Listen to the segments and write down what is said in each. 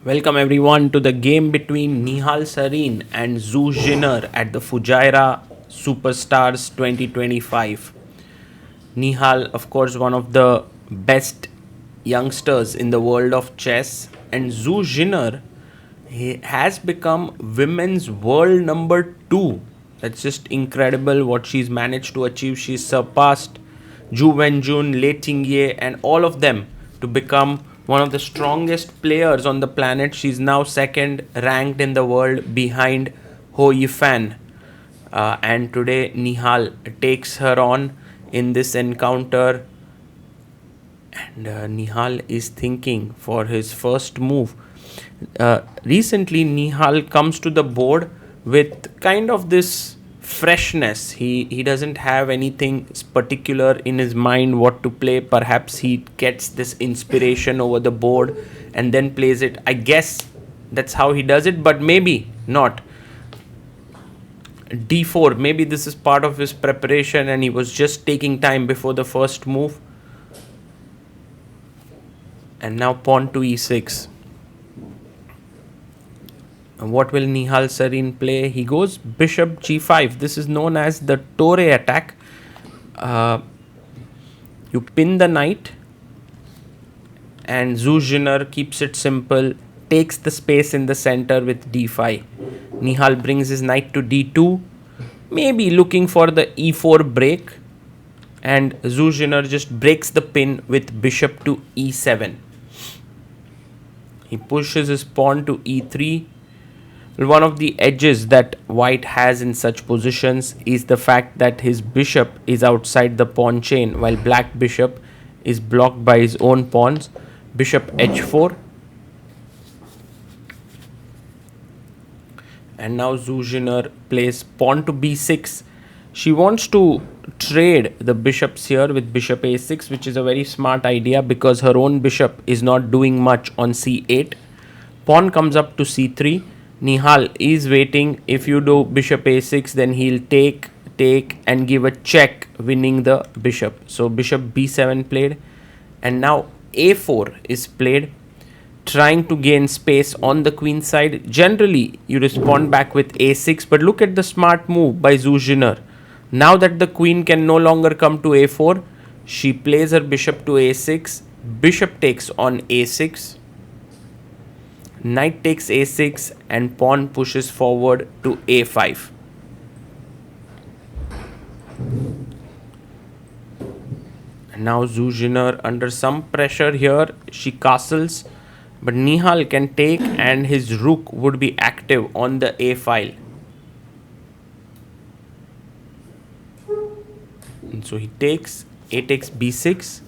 Welcome everyone to the game between Nihal Sarin and Zhu Jiner at the Fujairah Superstars 2025. Nihal, of course, one of the best youngsters in the world of chess, and Zhu Jiner has become women's world number 2. That's just incredible what she's managed to achieve. She's surpassed Ju Wenjun, Tingjie, and all of them to become one of the strongest players on the planet. She's now second ranked in the world behind Ho Yifan. And today Nihal takes her on in this encounter, and Nihal is thinking for his first move. Recently Nihal comes to the board with kind of this freshness. He doesn't have anything particular in his mind what to play. Perhaps he gets this inspiration over the board and then plays it. I guess that's how he does it, but maybe not. D4, maybe this is part of his preparation and he was just taking time before the first move. And now pawn to e6. What will Nihal Sarin play? He goes bishop g5. This is known as the Torre attack. You pin the knight, and Zhu Jiner keeps it simple, takes the space in the center with d5. Nihal brings his knight to d2, maybe looking for the e4 break, and Zhu Jiner just breaks the pin with bishop to e7. He pushes his pawn to e3. One of the edges that white has in such positions is the fact that his bishop is outside the pawn chain while black bishop is blocked by his own pawns. Bishop h4. And now Zhu Jiner plays pawn to b6. She wants to trade the bishops here with bishop a6, which is a very smart idea because her own bishop is not doing much on c8. Pawn comes up to c3. Nihal is waiting. If you do bishop a6, then he'll take and give a check, winning the bishop. So bishop b7 played, and now a4 is played, trying to gain space on the queen side. Generally you respond back with a6, but look at the smart move by Zhu Jiner. Now that the queen can no longer come to a4, she plays her bishop to a6. Bishop takes on a6. Knight takes a6 and pawn pushes forward to a5. Now Zhu Jiner under some pressure here. She castles, but Nihal can take and his rook would be active on the a file. And so he takes, a takes b6.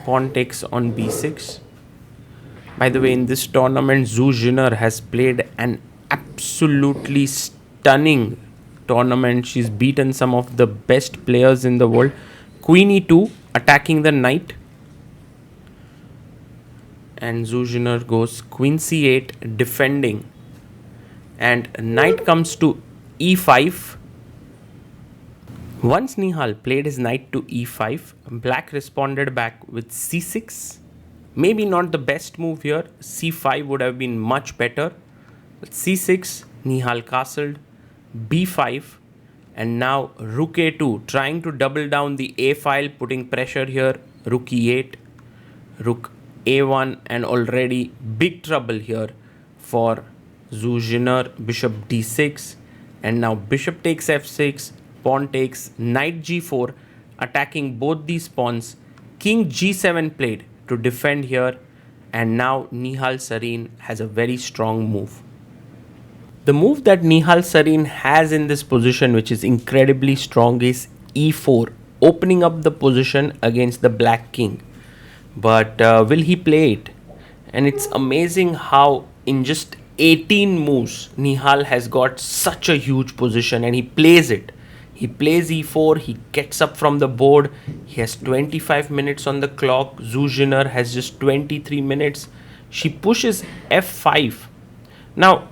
Pawn takes on b6. By the way, in this tournament, Zhu Jiner has played an absolutely stunning tournament. She's beaten some of the best players in the world. Queen e2, attacking the knight. And Zhu Jiner goes queen c8, defending. And knight comes to e5. Once Nihal played his knight to e5, black responded back with c6. Maybe not the best move here. c5 would have been much better. But c6, Nihal castled, b5, and now rook a2, trying to double down the a file, putting pressure here. Rook e8, rook a1, and already big trouble here for Zhu Jiner. Bishop d6, and now bishop takes f6. Pawn takes, knight g4, attacking both these pawns. King g7 played to defend here, and now Nihal Sarin has a very strong move. The move that Nihal Sarin has in this position, which is incredibly strong, is e4, opening up the position against the black king. But will he play it? And it's amazing how in just 18 moves Nihal has got such a huge position, and he plays it. He plays e4, he gets up from the board, he has 25 minutes on the clock. Zhu Jiner has just 23 minutes. She pushes f5. Now,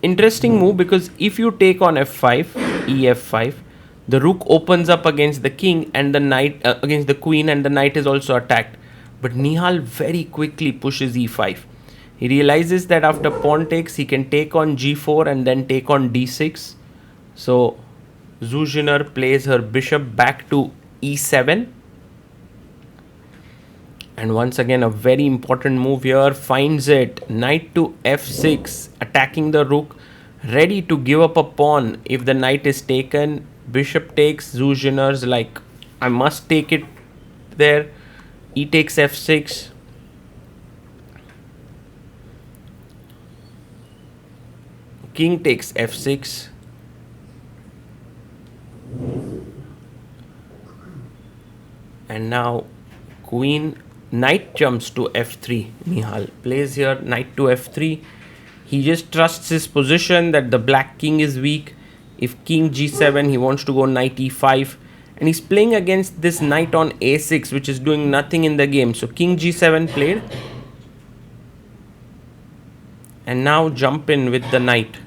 interesting move, because if you take on f5, ef5, the rook opens up against the king and the knight, against the queen, and the knight is also attacked. But Nihal very quickly pushes e5. He realizes that after pawn takes, he can take on g4 and then take on d6. So Zhu Jiner plays her bishop back to e7. And once again, a very important move here. Finds it. Knight to f6. Attacking the rook. Ready to give up a pawn if the knight is taken. Bishop takes. Zhu Jiner's like, I must take it there. E takes f6. King takes f6. And now queen, knight jumps to f3. Nihal plays here, knight to f3. He just trusts his position that the black king is weak. If king g7, he wants to go knight e5. And he's playing against this knight on a6, which is doing nothing in the game. So king g7 played. And now jump in with the knight.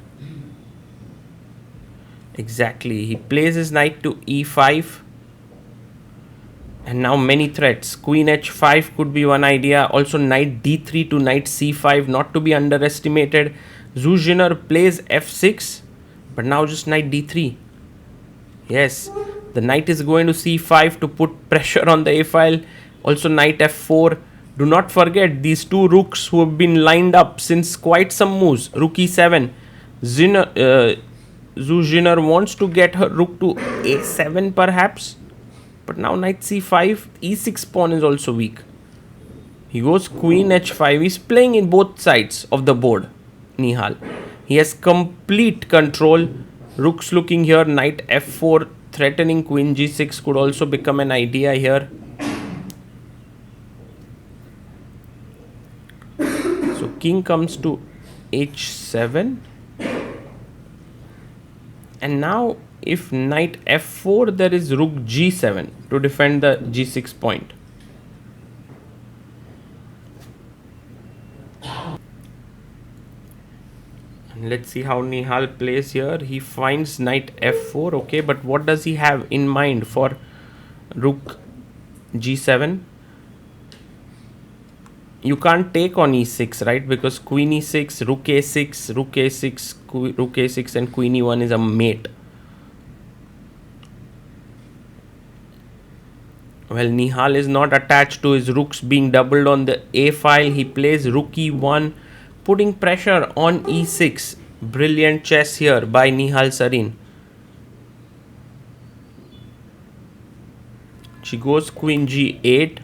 Exactly. He plays his knight to e5. And now many threats. Queen h5 could be one idea. Also knight d3 to knight c5, not to be underestimated. Zhu Jiner plays f6. But now just knight d3. Yes. The knight is going to c5 to put pressure on the a file. Also knight f4. Do not forget these two rooks who have been lined up since quite some moves. Rook e7. Zhu Jiner wants to get her rook to a7 perhaps. But now knight c5. e6 pawn is also weak. He goes queen h5. He's playing in both sides of the board. Nihal. He has complete control. Rooks looking here. Knight f4. Threatening queen g6 could also become an idea here. So king comes to h7. And now if knight f4, there is rook g7 to defend the g6 point. And let's see how Nihal plays here. He finds knight f4, okay, but what does he have in mind for rook g7? You can't take on e6, right? Because queen e6, rook a6, rook a6, rook a6 and queen e1 is a mate. Well, Nihal is not attached to his rooks being doubled on the a file. He plays rook e1, putting pressure on e6. Brilliant chess here by Nihal Sarin. She goes queen g8.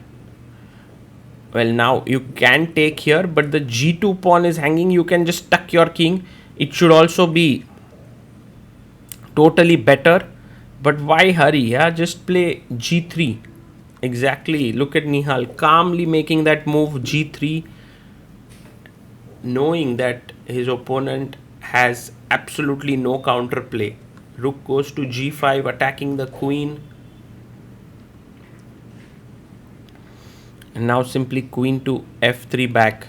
Well, now you can take here, but the g2 pawn is hanging. You can just tuck your king. It should also be totally better. But why hurry? Yeah, just play g3. Exactly. Look at Nihal calmly making that move g3, knowing that his opponent has absolutely no counterplay. Rook goes to g5, attacking the queen. And now simply queen to f3 back.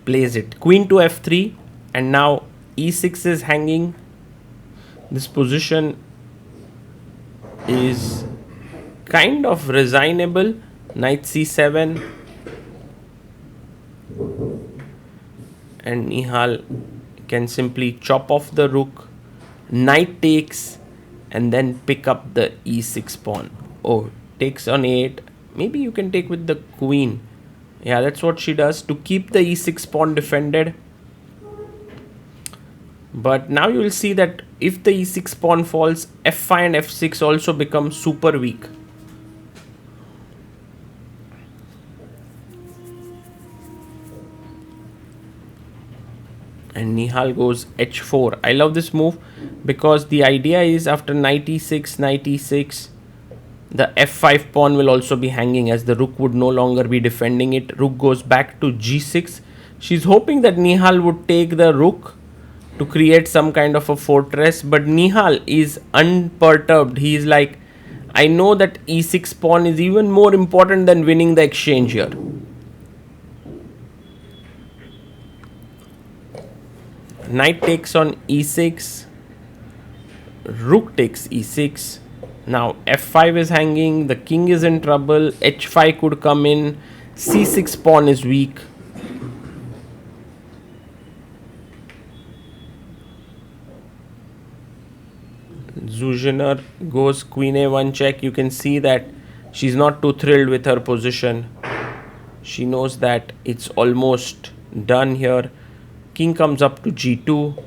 Plays it. Queen to f3. And now e6 is hanging. This position is kind of resignable. Knight c7. And Nihal can simply chop off the rook. Knight takes. And then pick up the e6 pawn. Oh, takes on 8. Maybe you can take with the queen. Yeah, that's what she does to keep the e6 pawn defended. But now you will see that if the e6 pawn falls, f5 and f6 also become super weak. And Nihal goes h4. I love this move because the idea is after knight e6, the f5 pawn will also be hanging as the rook would no longer be defending it. Rook goes back to g6. She's hoping that Nihal would take the rook to create some kind of a fortress, but Nihal is unperturbed. He is like, I know that e6 pawn is even more important than winning the exchange here. Knight takes on e6. Rook takes e6. Now f5 is hanging, the king is in trouble, h5 could come in, c6 pawn is weak. Zhu Jiner goes queen a1 check. You can see that she's not too thrilled with her position. She knows that it's almost done here. King comes up to g2.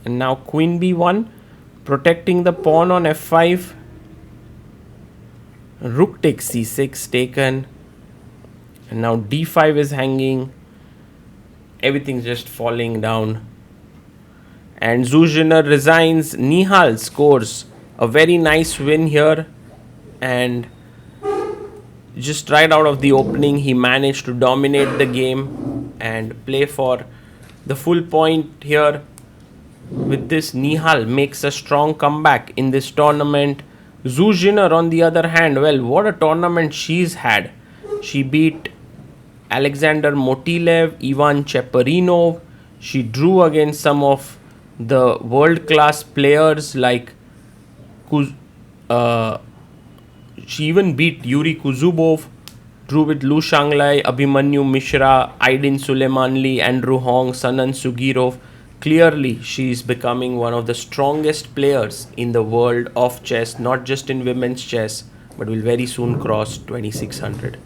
And now queen b1, protecting the pawn on f5. Rook takes c6, taken. And now d5 is hanging. Everything's just falling down. And Zhu Jiner resigns. Nihal scores a very nice win here. And just right out of the opening, he managed to dominate the game and play for the full point here. With this, Nihal makes a strong comeback in this tournament. Zhu Jiner, on the other hand, well, what a tournament she's had. She beat Alexander Motilev, Ivan Cheparinov. She drew against some of the world-class players like she even beat Yuri Kuzubov, drew with Lu Shanglai, Abhimanyu Mishra, Aydin Suleimanli, Andrew Hong, Sanan Sugirov. Clearly, she is becoming one of the strongest players in the world of chess, not just in women's chess, but will very soon cross 2600.